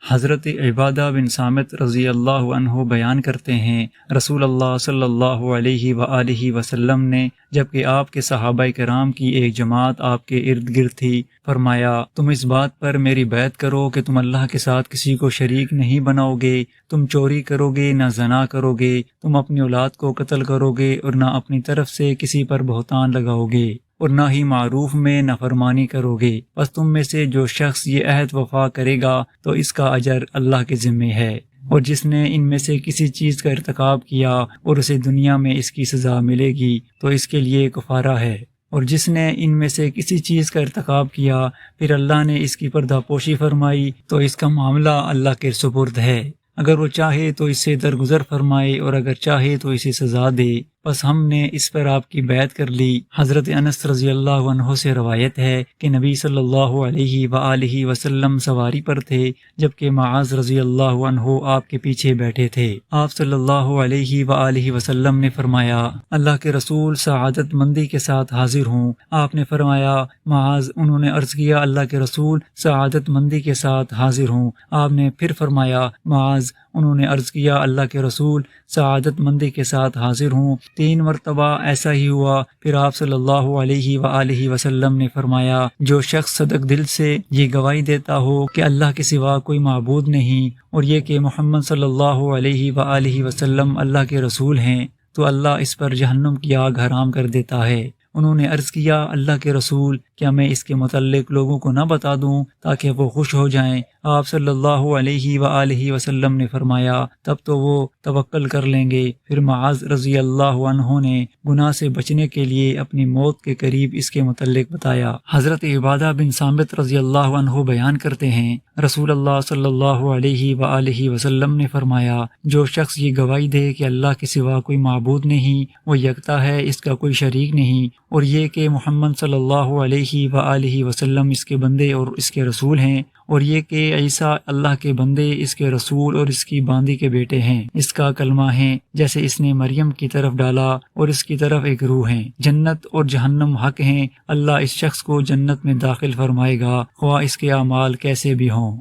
حضرت عبادہ بن صامت رضی اللہ عنہ بیان کرتے ہیں، رسول اللہ صلی اللہ علیہ وآلہ وسلم نے جبکہ آپ کے صحابہ کرام کی ایک جماعت آپ کے ارد گرد تھی، فرمایا تم اس بات پر میری بیعت کرو کہ تم اللہ کے ساتھ کسی کو شریک نہیں بناؤ گے، تم چوری کرو گے نہ زنا کرو گے، تم اپنی اولاد کو قتل کرو گے اور نہ اپنی طرف سے کسی پر بہتان لگاؤ گے، اور نہ ہی معروف میں نافرمانی کرو گے۔ بس تم میں سے جو شخص یہ عہد وفا کرے گا تو اس کا اجر اللہ کے ذمے ہے، اور جس نے ان میں سے کسی چیز کا ارتکاب کیا اور اسے دنیا میں اس کی سزا ملے گی تو اس کے لیے کفارہ ہے، اور جس نے ان میں سے کسی چیز کا ارتکاب کیا پھر اللہ نے اس کی پردہ پوشی فرمائی تو اس کا معاملہ اللہ کے سپرد ہے، اگر وہ چاہے تو اس سے درگزر فرمائے اور اگر چاہے تو اسے سزا دے۔ بس ہم نے اس پر آپ کی بیعت کر لی۔ حضرت انس رضی اللہ عنہ سے روایت ہے کہ نبی صلی اللہ علیہ وآلہ وسلم سواری پر تھے جبکہ معاذ رضی اللہ عنہ آپ کے پیچھے بیٹھے تھے۔ آپ صلی اللہ علیہ وآلہ وسلم نے فرمایا، اللہ کے رسول سعادت مندی کے ساتھ حاضر ہوں۔ آپ نے فرمایا، معاذ؟ انہوں نے عرض کیا، اللہ کے رسول سعادت مندی کے ساتھ حاضر ہوں۔ آپ نے پھر فرمایا، معاذ؟ انہوں نے عرض کیا، اللہ کے رسول سعادت مندی کے ساتھ حاضر ہوں۔ 3 مرتبہ ایسا ہی ہوا، پھر آپ صلی اللہ علیہ وآلہ وسلم نے فرمایا، جو شخص صدق دل سے یہ گواہی دیتا ہو کہ اللہ کے سوا کوئی معبود نہیں اور یہ کہ محمد صلی اللہ علیہ وآلہ وسلم اللہ کے رسول ہیں، تو اللہ اس پر جہنم کی آگ حرام کر دیتا ہے۔ انہوں نے عرض کیا، اللہ کے رسول کیا میں اس کے متعلق لوگوں کو نہ بتا دوں تاکہ وہ خوش ہو جائیں؟ آپ صلی اللہ علیہ وآلہ وسلم نے فرمایا، تب تو وہ توکل کر لیں گے۔ پھر معاذ رضی اللہ عنہ نے گناہ سے بچنے کے لیے اپنی موت کے قریب اس کے متعلق بتایا۔ حضرت عبادہ بن صامت رضی اللہ عنہ بیان کرتے ہیں، رسول اللہ صلی اللہ علیہ وآلہ وسلم نے فرمایا، جو شخص یہ گواہی دے کہ اللہ کے سوا کوئی معبود نہیں، وہ یکتا ہے، اس کا کوئی شریک نہیں، اور یہ کہ محمد صلی اللہ علیہ وآلہ وسلم اس کے بندے اور اس کے رسول ہیں، اور یہ کہ عیسیٰ اللہ کے بندے، اس کے رسول اور اس کی باندی کے بیٹے ہیں، اس کا کلمہ ہیں جیسے اس نے مریم کی طرف ڈالا اور اس کی طرف ایک روح ہیں، جنت اور جہنم حق ہیں، اللہ اس شخص کو جنت میں داخل فرمائے گا خواہ اس کے اعمال کیسے بھی ہوں۔